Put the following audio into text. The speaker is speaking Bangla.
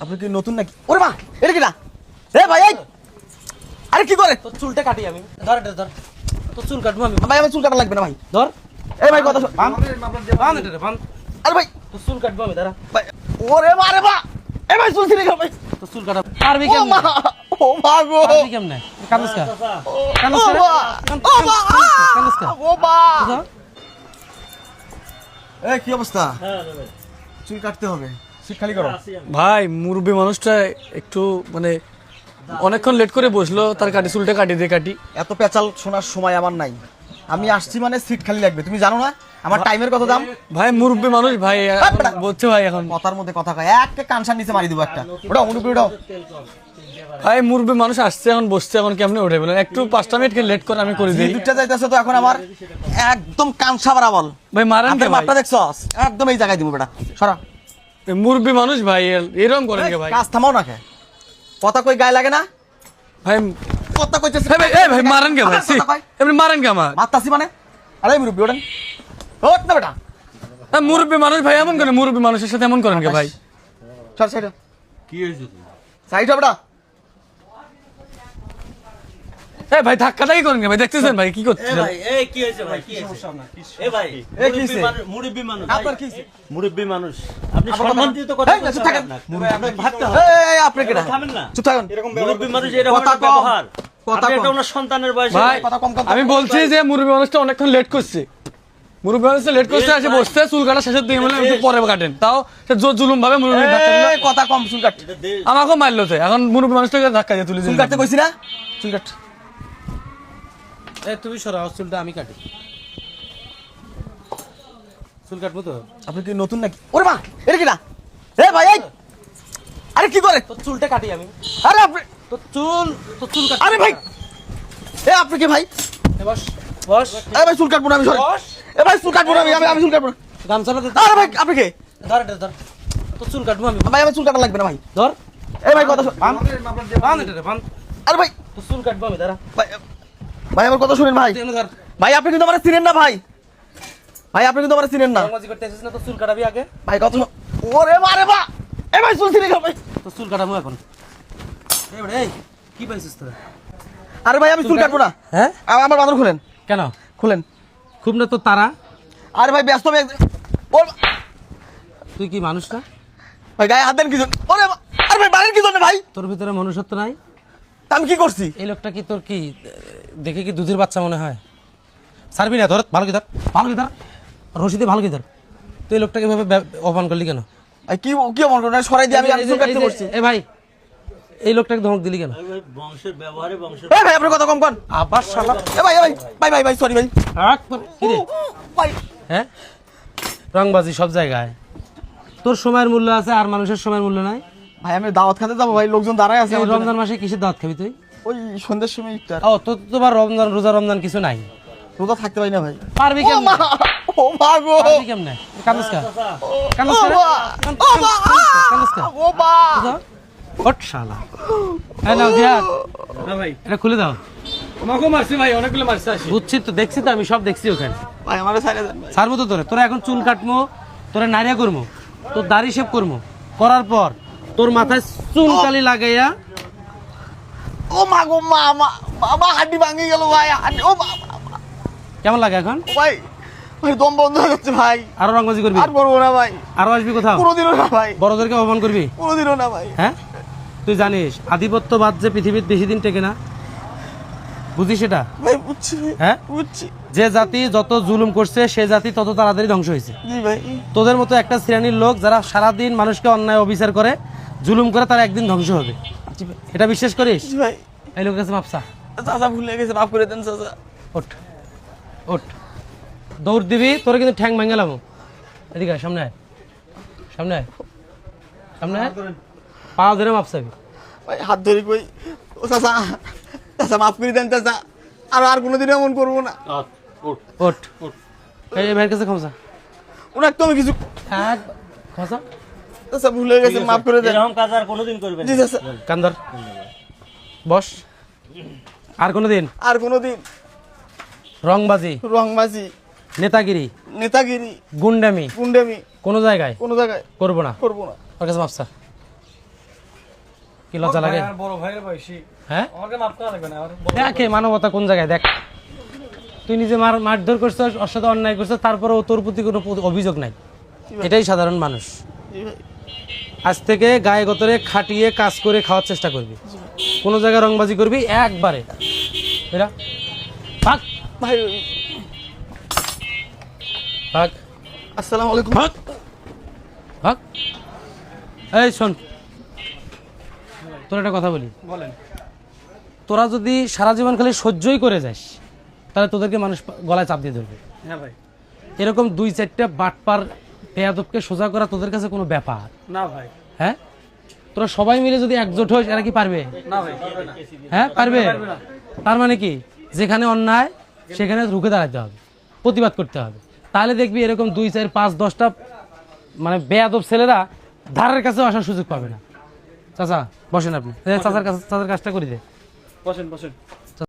আপনি কি নতুন নাকি? ওরে মা, এটা কি না? এ ভাই এই, আরে কি করে? তোর চুলটা কাটি আমি। ধর এটা ধর। তোর চুল কাটবো আমি। ভাই আমার চুল কাটা লাগবে না ভাই। ধর। এই ভাই কথা শোন। বাঁধ এটা বাঁধ। আরে ভাই, তোর চুল কাটবো আমি দাঁড়া। ভাই ওরে মা রে মা, এ ভাই চুল ছিঁড়ে গেল ভাই। তোর চুল কাটা পারবি ও কেমনে? মা, ও মা গো, পারবি কেমনে? কান্দুস কা? কান্দুস ও কা? মা, ও মা, কান্দুস কা? ও মা। ধর। এই কি অবস্থা? চুল কাটতে হবে, সিট খালি করো। ভাই মুরব্বী মানুষটা একটু মানে অনেকক্ষণ লেট করে বসলো, তার চুলটা কাটি দিয়ে কাটি। এত পেঁচাল শোনার সময় আমার নাই। আমি আসছি মানে সিট খালি লাগবে, তুমি জানো না আমার টাইমের কত দাম? ভাই মুরব্বী মানুষ ভাই এখন বলছে ভাই এখন কথার মধ্যে কথা কয়, একটা কানসার নিচে মারি দেবো একটা। ওটাও মুরব্বি ওটাও। ভাই মুরব্বী মানুষ আসছে এখন বসছে, এখন কেমনে উঠে বলেন? একটু 5টা মিনিট লেট করে আমি করে দিই। দুইটা যাইতেছে তো এখন আমার একদম কানসা বারাবল। ভাই মারেন কে আপনার ভাই? মাপটা দেখছো? একদম এই জায়গায় দিব বেটা, সরা। মুরব্বী মানুষ ভাই এরকম করেন কে ভাই? কাজ থামাও না কে? কথা কই গায়ে লাগে না? ভাই কথা কইতেছে ভাই ভাই মারেন কে ভাই? ছি, এমনি মারেন কে আমার? মারতাছি মানে? আরে মুরব্বি ওঠেন, ওঠ না বেটা। মুরব্বী মানুষ ভাই এমন করেন? মুরব্বী মানুষের সাথে এমন করেন কে ভাই? সর সাইড, কি হইছে তুই? সাইড হ বেটা। এই ভাই ধাক্কাটাই করেন কে ভাই? দেখতেছেন ভাই কি করছে? এই কি হইছে ভাই? কি সমস্যা না? এই ভাই, এই কি হইছে? মুরব্বি মানুষ। আপনার কি হইছে? মুরব্বি মানুষ। আপনি আপনার সম্মান কথা- দিয়ে তো কথা এই, চুপ থাকেন। আপনি ভাবতে হবে। এই আপনি কেডা? থামেন না। চুপ থাকুন। মুরব্বি মানুষ এটা কথা হওয়ার কম। ব্যবহার। কথা আপনি কম। এটা ওনার সন্তানের বয়সে ভাই কথা কম কথা। আমি বলছি যে মুরব্বী মানুষটা অনেকক্ষণ লেট করছে। মুরব্বী মানুষটা লেট করছে, এসে বসতে চুল কাটা শেষের দিকে বলে একটু পরে কাটেন, তাও সে জোর জুলুম ভাবে মুরব্বী ধাক্কা দিল। এই, কথা কম, চুল কাট। আমাকেও মারলো তো, এখন মুরব্বী মানুষটাকে ধাক্কা দিয়ে তুলে চুল দিল। কাটতে কইছি না? চুল কাট। এই তুমি সরাও, চুলটা আমি কাটি। চুল কাটবো তো? আপনি কি নতুন নাকি? ওরে মা, এটা কি না? এ ভাই এই, আরে কি করে? তোর চুলটা কাটি আমি। আরে আপনি, তোর চুল কাটি। আরে ভাই, এ আপনি কি ভাই? এ বস বস। এ ভাই চুল কাটবো না আমি, সরি। বস। এ ভাই চুল কাটবো না আমি চুল কাটবো না। গামছাটা দে। আরে ভাই আপনি কি? ধর এটা ধর। তোর চুল কাটবো আমি। ভাই আমার চুল কাটা লাগবে না ভাই। ধর। এ ভাই কথা শোন। বাঁধ এটা বাঁধ। আরে ভাই, তোর চুল কাটবো আমি দাঁড়া। ভাই ভাই আমার কথা শুনেন ভাই। তুই এনে ধর। ভাই আপনি কিন্তু আমার চিনেন না ভাই। ভাই আপনি কিন্তু আমার চিনেন না। রংবাজি করতে এসেছিস না? তোর চুল কাটাবি আগে। ভাই কথা শোন। ওরে মা রে মা, এ ভাই চুল ছিঁড়ে গেল ভাই। তোর চুল কাটাবো এখন। এই বেটা, এই কি পাইছিস তোরা? আরে ভাই আমি চুল কাটবো না। হ্যাঁ? আমার বাঁধন খুলেন, কেন? খুলেন। খুব না তোর তারা? আরে ভাই ব্যস্ত আমি ওর তুই কি মানুষ না? ভাই গায়ে হাত দেন কি জন্য? ওরে মা, আরে ভাই বাড়ির কি জন্য ভাই? তোর ভিতরে মনুষ্যত্ব নাই? আমি কি করছি? এই লোকটা কি তোর কি দেখে কি দুধের বাচ্চা মনে হয়? ছাড়বি না? ধর ভালো কি ধর, ভালো কি ধর, রশিদে ভালো কি ধর। তুই এই লোকটাকে এভাবে অপমান করলি কেন? ভাই কি কি মন করে সরাই দিয়ে আমি চুল কাটতে বসছি। এ ভাই, এই লোকটাকে ধমক দিলি কেন? বংশের ব্যবহারে বংশের এ ভাই আপনার কথা কম কর। আবার শালা এ ভাই ভাই ভাই ভাই সরি ভাই। কি রে? ভাই হ্যাঁ, রংবাজি সব জায়গায়। তোর সময়ের মূল্য আছে আর মানুষের সময়ের মূল্য নাই। ভাই আমি দাওয়াত খেতে যাবো ভাই, লোকজন দাঁড়ায় আছে এই আমার জন্য। রমজান মাসে কিসের দাওয়াত খাবি তুই? ওই সন্ধ্যের সময় ইফতার। ও তোর তো তোমার রমজান রোজা রমজান কিছু নাই। রোজা থাকতে পারি না ভাই। পারবি ও কেমনে? মা, ও মা গো, পারবি কেমনে? কান্দুস কা? কান্দুস ও কা? মা, ও মা, কান্দুস কা? ও মা। ওঠ শালা। এই নাও জিহাদ, না ভাই এটা খুলে দাও। আমাকেও মারছে ভাই, অনেকগুলো মারছে আসি। বুঝছি তো, দেখছি তো, আমি সব দেখছি ওখানে। ভাই আমারে ছাইড়া দেন ভাই। ছাড়বো তো তোরা এখন চুল কাটবো, তোরা নাড়িয়া করবো, তোর দাড়ি শেভ করবো, করার পর তোর মাথায় চুল কালি লাগাইয়া। ও মা গো মা, মা হাড্ডি ভাঙে গেল ভাই, হাড্ডি। ও মা, কেমন লাগে এখন? ভাই ভাই দম বন্ধ হয়ে যাচ্ছে ভাই। আরো রংবাজি করবি? আর করবো না ভাই, আরো আসবি কোথাও? কোনোদিনও না ভাই, বড়দেরকে অপমান করবি? কোনোদিনও না ভাই। হ্যাঁ, তুই জানিস আধিপত্যবাদ যে পৃথিবীর বেশি দিন টেকে না? বুঝিস সেটা? ভাই বুঝছি ভাই, হ্যাঁ, বুঝছি। যে জাতি যত জুলুম করছে সে জাতি তত তাড়াতাড়ি ধ্বংস হয়েছে। জি ভাই। তোদের মতো একটা শ্রেণীর লোক যারা সারাদিন মানুষকে অন্যায় অবিচার করে, জুলুম করে, তারা একদিন ধ্বংস হবে। জি ভাই, এটা বিশ্বাস করিস? জি ভাই। এই লোকের কাছে মাপসা। চাচা ভুলে গেছে, মাফ করে দেন চাচা। ওঠ ওঠ, দৌড় দিবি, তোরে কিন্তু ঠ্যাং ভাঙালাম। এদিকে আয়, সামনে আয়, সামনে আয়, সামনে আয়, পা ধরে মাপসাবি। ভাই হাত ধরি কই। ও চাচা, চাচা মাফ করে দেন চাচা, আর কোনোদিন এমন করবো না। ওঠ, এই ভাইয়ের কাছে ক্ষমা। ওনার তো আমি কিছু, এক ক্ষমা। চাচা ভুলে গেছে, মাফ করে দেন। এরকম কাজ আর কোনোদিন করবেন জি চাচা, কান্দর বস। আর কোনোদিন আর কোনোদিন রংবাজি, রংবাজি, নেতাগিরি, নেতাগিরি, গুন্ডামি গুন্ডামি কোনো জায়গায় কোনো জায়গায় করবো না। করবো না। ওর কাছে মাপসা। কি লজ্জা লাগে? আমার বড় ভাইয়ের বয়সী, হ্যাঁ আমাকে মাফ করা লাগবে না। আমার দেখে মানবতা কোন জায়গায় দেখ। তুই নিজে মারধর করছিস, ওর সাথে অন্যায় করছিস, তারপরেও তোর প্রতি কোনো অভিযোগ নাই। এটাই সাধারণ মানুষ। জি ভাই। আজ থেকে গায়ে গতরে খাটিয়ে কাজ করে খাওয়ার চেষ্টা করবি। কোনো জায়গায় রংবাজি করবি একবারে এরা ভাগ ভাই ভাগ আসসালামু আলাইকুম। ভাগ ভাগ। এই শোন, তোর একটা কথা বলি, বলেন। তোরা যদি সারা জীবন খালি সহ্যই করে যাস তাহলে তোদেরকে মানুষ গলায় চাপ দিয়ে ধরবে। হ্যাঁ ভাই। এরকম 2-4টা বাটপার বেয়াদবকে সোজা করা তোদের কাছে কোনো ব্যাপার? না ভাই, হ্যাঁ, তোরা সবাই মিলে যদি একজোট হোস, এরা কি পারবে? না ভাই, পারবে না। হ্যাঁ পারবে। পারবে না। তার মানে কি, যেখানে অন্যায় সেখানে রুখে দাঁড়াতে হবে, প্রতিবাদ করতে হবে। তাহলে দেখবি এরকম 2, 4, 5, 10টা মানে বেয়াদব ছেলেরা ধারের কাছে আসার সুযোগ পাবে না। চাচা বসেন আপনি, চাচার কাজটা করে দে। বসেন বসেন।